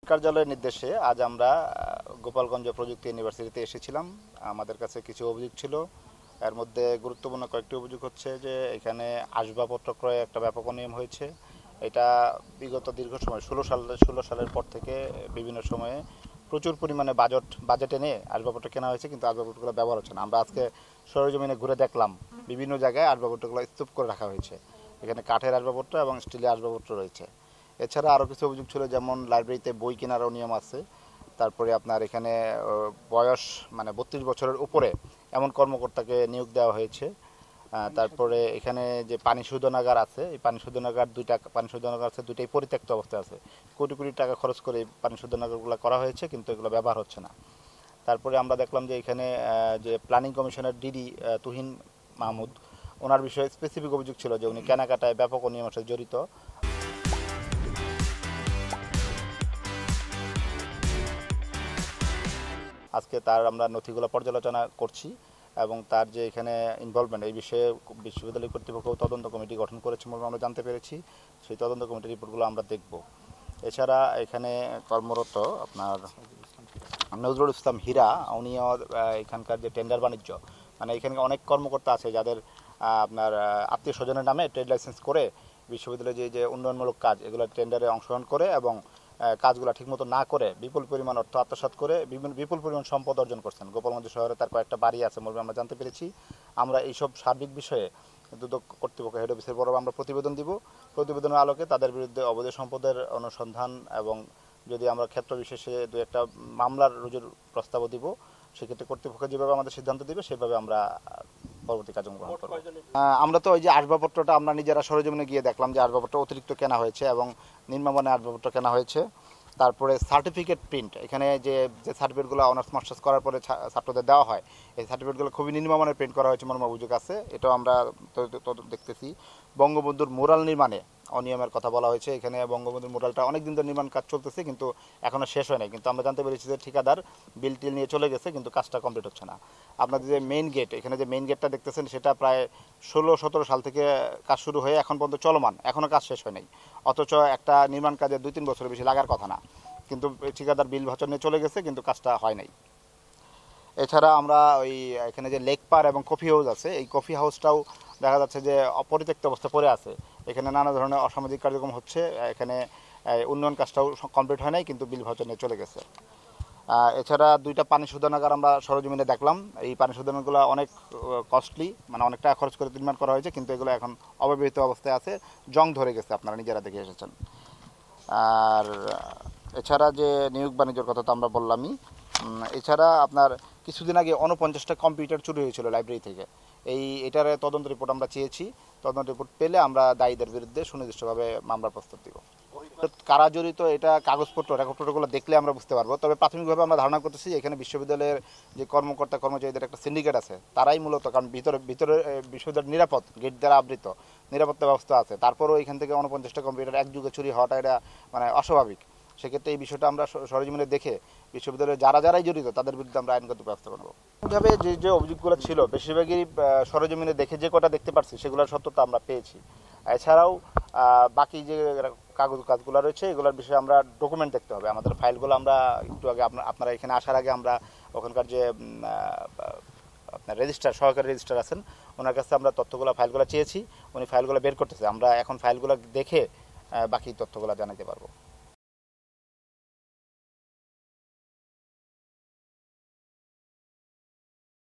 কার্যালয়ের নির্দেশে আজ আমরা গোপালগঞ্জ প্রযুক্তি ইউনিভার্সিটিতে এসেছিলাম। আমাদের কাছে কিছু অভিযোগ ছিল। এর মধ্যে গুরুত্বপূর্ণ কয়েকটি অভিযোগ হচ্ছে যে এখানে আসবাবপত্র ক্রয়ে একটা ব্যাপক অনিয়ম হয়েছে। এটা বিগত দীর্ঘ সময় 16 সালের পর থেকে বিভিন্ন সময়ে প্রচুর পরিমাণে বাজেট এনে আসবাবপত্র কেনা হয়েছে, কিন্তু আসবাবপত্রগুলো ব্যবহার হচ্ছে না। আমরা আজকে সরেজমিনে ঘুরে দেখলাম বিভিন্ন জায়গায় আসবাবপত্রগুলো স্তূপ করে রাখা হয়েছে। এখানে কাঠের আসবাবপত্র এবং স্টিলের আসবাবপত্র রয়েছে। এছাড়া আরও কিছু অভিযোগ ছিল, যেমন লাইব্রেরিতে বই কেনারও নিয়ম আছে। তারপরে আপনার এখানে বয়স মানে 32 বছরের উপরে এমন কর্মকর্তাকে নিয়োগ দেওয়া হয়েছে। তারপরে এখানে যে পানি শোধনাগার আছে, এই পানি শোধনাগার আছে, দুইটাই পরিত্যক্ত অবস্থায় আছে। কোটি কোটি টাকা খরচ করে এই পানি শোধনাগারগুলো করা হয়েছে, কিন্তু এগুলো ব্যবহার হচ্ছে না। তারপরে আমরা দেখলাম যে এখানে যে প্ল্যানিং কমিশনের ডিডি তুহিন মাহমুদ, ওনার বিষয়ে স্পেসিফিক অভিযোগ ছিল যে উনি কেনাকাটায় ব্যাপক অনিয়মের সাথে জড়িত। আজকে তার আমরা নথিগুলো পর্যালোচনা করছি এবং তার যে এখানে ইনভলভমেন্ট এই বিষয়ে বিশ্ববিদ্যালয় কর্তৃপক্ষ তদন্ত কমিটি গঠন করেছে বলে আমরা জানতে পেরেছি। সেই তদন্ত কমিটির রিপোর্টগুলো আমরা দেখব। এছাড়া এখানে কর্মরত আপনার নজরুল ইসলাম হীরা, উনিও এখানকার যে টেন্ডার বাণিজ্য, মানে এখানে অনেক কর্মকর্তা আছে যাদের আপনার আত্মীয় স্বজনের নামে ট্রেড লাইসেন্স করে বিশ্ববিদ্যালয়ে যে উন্নয়নমূলক কাজ এগুলো টেন্ডারে অংশগ্রহণ করে এবং কাজগুলো ঠিকমতো না করে বিপুল পরিমাণ অর্থ আত্মসাৎ করে বিপুল পরিমাণ সম্পদ অর্জন করছেন। গোপালগঞ্জ শহরে তার কয়েকটা বাড়ি আছে বলে আমরা জানতে পেরেছি। আমরা এইসব সার্বিক বিষয়ে দুদক কর্তৃপক্ষ হেড অফিসের বড় আমরা প্রতিবেদন দিব। প্রতিবেদনের আলোকে তাদের বিরুদ্ধে অবৈধ সম্পদের অনুসন্ধান এবং যদি আমরা ক্ষেত্র বিশেষে দু একটা মামলার রুজুর প্রস্তাবও দিব। সেক্ষেত্রে কর্তৃপক্ষ যেভাবে আমাদের সিদ্ধান্ত দিবে সেভাবে আমরা পরবর্তী কার্যক্রম গ্রহণ করব। আমরা তো ওই যে আসবাবপত্রটা আমরা নিজেরা সরেজমিনে গিয়ে দেখলাম যে আসবাবপত্র অতিরিক্ত কেনা হয়েছে এবং নিম্নমানের আসবাবপত্র কেনা হয়েছে। তারপরে সার্টিফিকেট প্রিন্ট, এখানে যে সার্টিফিকেটগুলো অনার্স মাস্টার্স করার পরে ছাত্রদের দেওয়া হয়, এই সার্টিফিকেটগুলো খুবই নিম্নমানের প্রিন্ট করা হয়েছে মর্মে অভিযোগ আছে। এটাও আমরা দেখতেছি। বঙ্গবন্ধুর মুরাল নির্মাণে অনিয়মের কথা বলা হয়েছে। এখানে বঙ্গবন্ধুর মুরালটা অনেক দিন ধরে নির্মাণ কাজ চলতেছে, কিন্তু এখনও শেষ হয় নাই। কিন্তু আমরা জানতে পেরেছি যে ঠিকাদার বিল টিল নিয়ে চলে গেছে, কিন্তু কাজটা কমপ্লিট হচ্ছে না। আপনাদের যে মেইন গেট, এখানে যে মেইন গেটটা দেখতেছেন সেটা প্রায় 16-17 সাল থেকে কাজ শুরু হয়ে এখন পর্যন্ত চলমান, এখনও কাজ শেষ হয় নাই। অথচ একটা নির্মাণ কাজে 2-3 বছরের বেশি লাগার কথা না, কিন্তু ঠিকাদার বিল ভাচর নিয়ে চলে গেছে, কিন্তু কাজটা হয় নাই। এছাড়া আমরা ওই এখানে যে লেক পার এবং কফি হাউস আছে, এই কফি হাউসটাও দেখা যাচ্ছে যে অপরিত্যক্ত অবস্থা পড়ে আছে। এখানে নানা ধরনের অসামাজিক কার্যক্রম হচ্ছে। এখানে উন্নয়ন কাজটাও কমপ্লিট হয় নাই, কিন্তু বিল ভাউচার নিয়ে চলে গেছে। এছাড়া 2টা পানি শোধনাগার আমরা সরজমিনে দেখলাম। এই পানি শোধনাগারগুলো অনেক কস্টলি, মানে অনেক টাকা খরচ করে নির্মাণ করা হয়েছে, কিন্তু এগুলো এখন অব্যবহৃত অবস্থায় আছে, জং ধরে গেছে, আপনারা নিজেরা দেখে এসেছেন। আর এছাড়া যে নিয়োগ বাণিজ্যের কথা তো আমরা বললামই। এছাড়া আপনার কিছুদিন আগে 49টা কম্পিউটার চুরি হয়েছিল লাইব্রেরি থেকে। এটার তদন্ত রিপোর্ট আমরা চেয়েছি। তদন্ত রিপোর্ট পেলে আমরা দায়ীদের বিরুদ্ধে সুনির্দিষ্টভাবে মামলার প্রস্তাব দিব। কারা জড়িত এটা কাগজপত্র রেকর্ডপত্রগুলো দেখলে আমরা বুঝতে পারবো। তবে প্রাথমিকভাবে আমরা ধারণা করতেছি এখানে বিশ্ববিদ্যালয়ের যে কর্মকর্তা কর্মচারীদের একটা সিন্ডিকেট আছে, তারাই মূলত, কারণ ভিতরে বিশ্ববিদ্যালয় নিরাপদ, গেট দ্বারা আবৃত, নিরাপত্তা ব্যবস্থা আছে। তারপরেও এখান থেকে 49টা কম্পিউটার একযুগে চুরি হওয়াটা এটা মানে অস্বাভাবিক। সেক্ষেত্রে এই বিষয়টা আমরা সরেজমিনে দেখে বিশ্ববিদ্যালয়ে যারাই জড়িত তাদের বিরুদ্ধে আমরা আইনগত ব্যবস্থা নেব। এইভাবে যে অভিযোগগুলো ছিল বেশিরভাগই সরেজমিনে দেখে যে কটা দেখতে পারছি সেগুলোর সত্যতা আমরা পেয়েছি। এছাড়াও বাকি যে কাজগুলো রয়েছে এগুলোর বিষয়ে আমরা ডকুমেন্ট দেখতে হবে। আমাদের ফাইলগুলো আমরা একটু আগে আপনারা এখানে আসার আগে আমরা ওখানকার যে আপনার সহকারী রেজিস্ট্রার আছেন ওনার কাছে আমরা ফাইলগুলো চেয়েছি। উনি ফাইলগুলো বের করতেছে। আমরা এখন ফাইলগুলো দেখে বাকি তথ্যগুলো জানাতে পারবো।